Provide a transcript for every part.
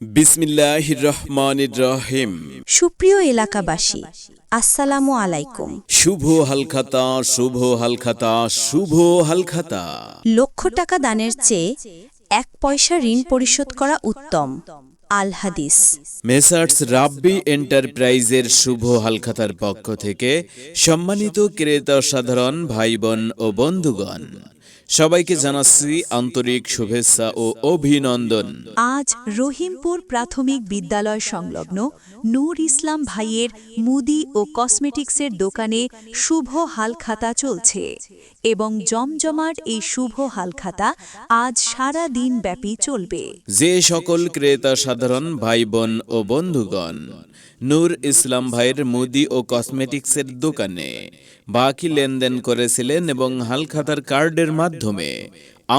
বিসমিল্লাহির রহমানির রহিম। সুপ্রিয় এলাকাবাসী, আসসালামু আলাইকুম। শুভ হালখাতা, শুভ হালখাতা, শুভ হালখাতা। লক্ষ টাকা দানের চেয়ে 1 পয়সা ঋণ পরিশোধ করা উত্তম। আল হাদিস। মেসার্স রাব্বি এন্টারপ্রাইজের শুভ হালখাতার পক্ষ থেকে সম্মানিত ক্রেতা সাধারণ ভাই বোন ও বন্ধুগণ, সবাইকে জানাচ্ছি আন্তরিক শুভেচ্ছা ও অভিনন্দন। আজ রহিমপুর প্রাথমিক বিদ্যালয় সংলগ্ন নূর ইসলাম ভাইয়ের মুদি ও কসমেটিক্সের দোকানে শুভ হালখাতা চলছে এবং জমজমাট এই শুভ হালখাতা আজ সারা দিন ব্যাপী চলবে। যে সকল ক্রেতা সাধারণ ভাই বোন ও বন্ধুগণ নূর ইসলাম ভাইয়ের মুদি ও কসমেটিক্সের দোকানে বাকি লেনদেন করেছিলেন এবং হালখাতার কার্ডের মাধ্যমে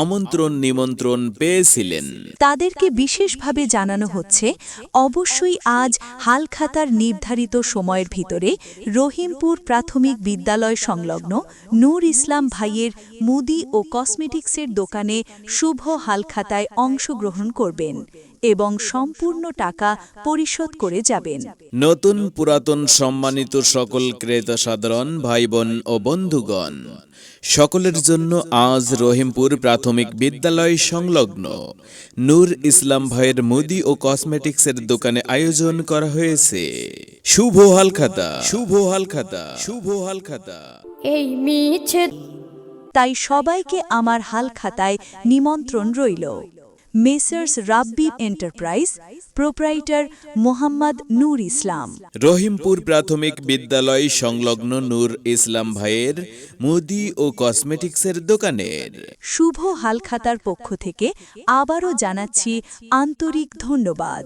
আমন্ত্রণ নিমন্ত্রণ পেয়েছিলেন, তাদেরকে বিশেষভাবে জানানো হচ্ছে অবশ্যই আজ হালখাতার নির্ধারিত সময়ের ভিতরে রহিমপুর প্রাথমিক বিদ্যালয় সংলগ্ন নূর ইসলাম ভাইয়ের মুদি ও কসমেটিক্সের দোকানে শুভ হালখাতায় অংশগ্রহণ করবেন এবং সম্পূর্ণ টাকা পরিশোধ করে যাবেন। নতুন পুরাতন সম্মানিত সকল ক্রেতা সাধারণ ভাই বোন ও বন্ধুগণ, সকলের জন্য আজ রহিমপুর প্রাথমিক বিদ্যালয় সংলগ্ন নূর ইসলাম ভাইয়ের মুদি ও কসমেটিক্সের দোকানে আয়োজন করা হয়েছে শুভ হালখাতা, শুভ হালখাতা, শুভ হালখাতা। এই মিছে তাই সবাইকে আমার হালখাতায় নিমন্ত্রণ রইল। মেসার্স রাব্বি এন্টারপ্রাইজ, প্রোপ্রাইটার মোহাম্মদ নূর ইসলাম, রহিমপুর প্রাথমিক বিদ্যালয় সংলগ্ন নূর ইসলাম ভাইয়ের মুদি ও কসমেটিক্সের দোকানের শুভ হালখাতার পক্ষ থেকে আবারও জানাচ্ছি আন্তরিক ধন্যবাদ।